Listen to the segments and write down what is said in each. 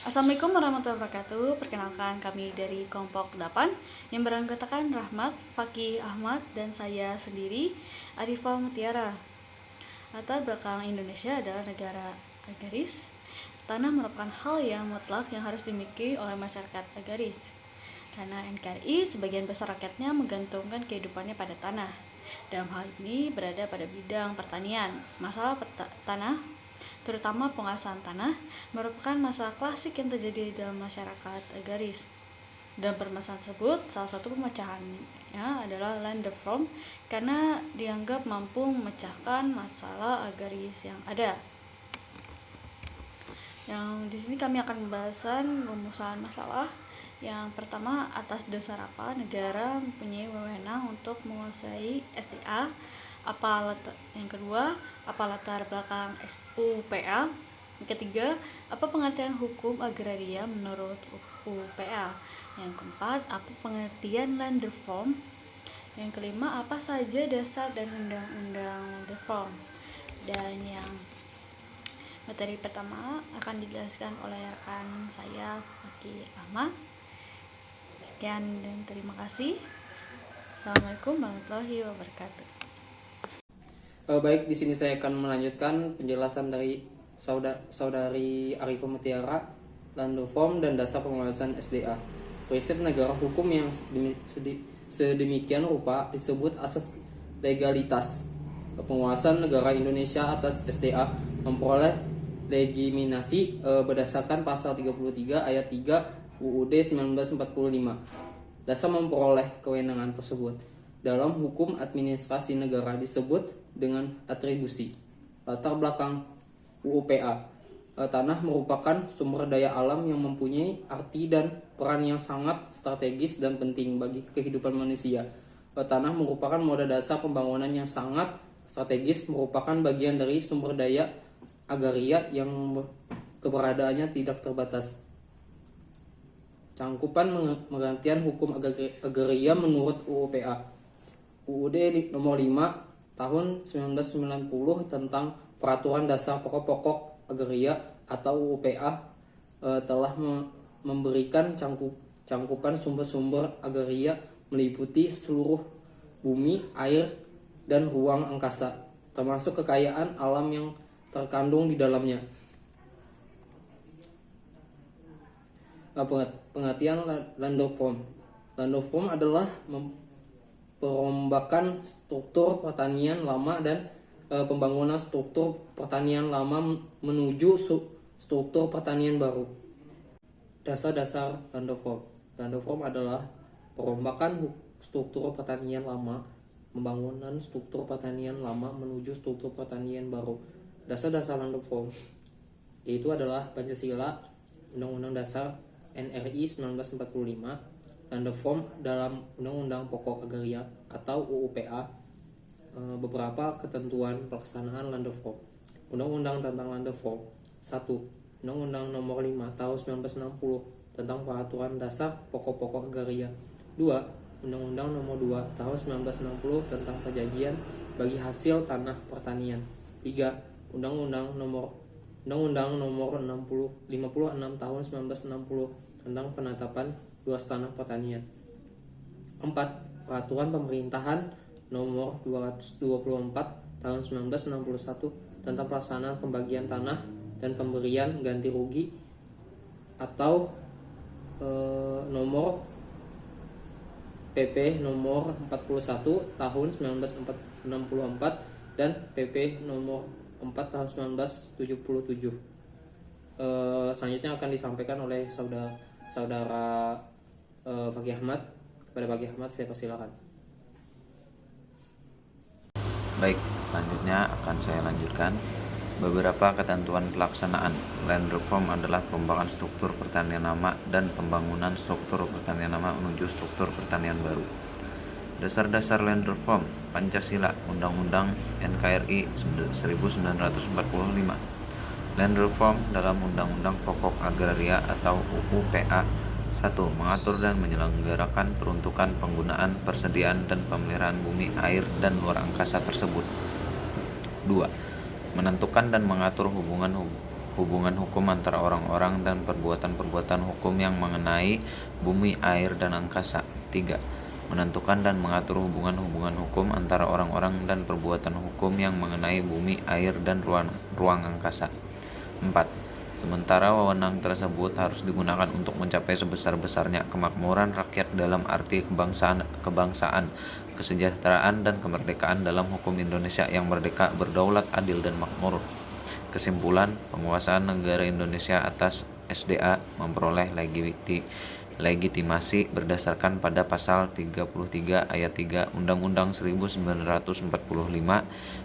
Assalamualaikum warahmatullahi wabarakatuh. Perkenalkan kami dari kelompok 8 yang beranggotakan Rahmat, Fakih Ahmad, dan saya sendiri, Arifah Mutiara. Latar belakang Indonesia adalah negara agraris. Tanah merupakan hal yang mutlak yang harus dimiliki oleh masyarakat agraris. Karena NKRI sebagian besar rakyatnya menggantungkan kehidupannya pada tanah. Dalam hal ini berada pada bidang pertanian. Masalah tanah, terutama penguasaan tanah, merupakan masalah klasik yang terjadi dalam masyarakat agraris. Dan permasalahan tersebut, salah satu pemecahannya adalah land reform karena dianggap mampu memecahkan masalah agraris yang ada. Yang di sini kami akan membahaskan rumusan masalah. Yang pertama, atas dasar apa negara mempunyai wewenang untuk menguasai SDA? Yang kedua, apa latar belakang UPA? Yang ketiga, apa pengertian hukum agraria menurut UPA? Yang keempat, apa pengertian land reform? Yang kelima, apa saja dasar dan undang-undang land reform? Dan yang materi pertama akan dijelaskan oleh rekan saya, Fakih Ahmad. Sekian dan terima kasih. Assalamualaikum warahmatullahi wabarakatuh. Baik, di sini saya akan melanjutkan penjelasan dari saudari Arifah Mutiara, land reform dan dasar penguasaan SDA. Prinsip negara hukum yang sedemikian rupa disebut asas legalitas. Penguasaan negara Indonesia atas SDA memperoleh legitimasi berdasarkan pasal 33 ayat 3 UUD 1945. Dasar memperoleh kewenangan tersebut dalam hukum administrasi negara disebut dengan atribusi. Latar belakang UUPA. Tanah merupakan sumber daya alam yang mempunyai arti dan peran yang sangat strategis dan penting bagi kehidupan manusia. Tanah merupakan moda dasar pembangunan yang sangat strategis, merupakan bagian dari sumber daya agraria yang keberadaannya tidak terbatas. Cangkupan pengertian hukum agraria menurut UUPA. UUD nomor 5 tahun 1990 tentang Peraturan Dasar Pokok-pokok Agraria atau UUPA telah memberikan cangkupan sumber-sumber agraria meliputi seluruh bumi, air, dan ruang angkasa, termasuk kekayaan alam yang terkandung di dalamnya. Pengertian land reform. Land reform adalah perombakan struktur pertanian lama dan pembangunan struktur pertanian lama menuju struktur pertanian baru. Dasar-dasar land reform. Land reform adalah perombakan struktur pertanian lama, pembangunan struktur pertanian lama menuju struktur pertanian baru. Dasar-dasar land reform yaitu adalah Pancasila, Undang-Undang Dasar NRI 1945, land reform dalam Undang-Undang Pokok Agraria atau UUPA, beberapa ketentuan pelaksanaan land reform. Undang-Undang tentang land reform. 1. Undang-Undang nomor 5 tahun 1960 tentang Peraturan Dasar Pokok-pokok Agraria. 2. Undang-Undang nomor 2 tahun 1960 tentang perjanjian bagi hasil tanah pertanian. 3. Undang-Undang nomor 56 tahun 1960 tentang penetapan luas tanah pertanian. 4. Peraturan Pemerintahan nomor 224 tahun 1961 tentang pelaksanaan pembagian tanah dan pemberian ganti rugi atau nomor PP nomor 41 tahun 1964 dan PP nomor 4 tahun 1977. Selanjutnya akan disampaikan oleh saudara Fakih Ahmad. Kepada Fakih Ahmad saya persilakan. Baik, selanjutnya akan saya lanjutkan. Beberapa ketentuan pelaksanaan land reform adalah perombakan struktur pertanian lama dan pembangunan struktur pertanian lama menuju struktur pertanian baru. Dasar-dasar land reform. Pancasila, Undang-Undang NKRI 1945. Land reform dalam Undang-Undang Pokok Agraria atau UUPA. 1. Mengatur dan menyelenggarakan peruntukan penggunaan, persediaan, dan pemeliharaan bumi, air, dan luar angkasa tersebut. 2. Menentukan dan mengatur hubungan hubungan hukum antara orang-orang dan perbuatan-perbuatan hukum yang mengenai bumi, air, dan angkasa. 3. Menentukan dan mengatur hubungan-hubungan hukum antara orang-orang dan perbuatan hukum yang mengenai bumi, air, dan ruang angkasa. 4. Sementara wewenang tersebut harus digunakan untuk mencapai sebesar-besarnya kemakmuran rakyat dalam arti kebangsaan, kesejahteraan, dan kemerdekaan dalam hukum Indonesia yang merdeka, berdaulat, adil, dan makmur. Kesimpulan, penguasaan negara Indonesia atas SDA memperoleh legitimasi berdasarkan pada pasal 33 ayat 3 Undang-Undang 1945.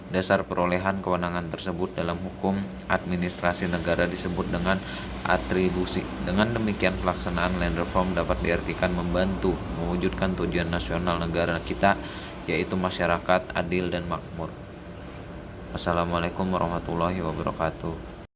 Dasar perolehan kewenangan tersebut dalam hukum administrasi negara disebut dengan atribusi. Dengan demikian, pelaksanaan land reform dapat diartikan membantu mewujudkan tujuan nasional negara kita, yaitu masyarakat adil dan makmur. Wassalamualaikum warahmatullahi wabarakatuh.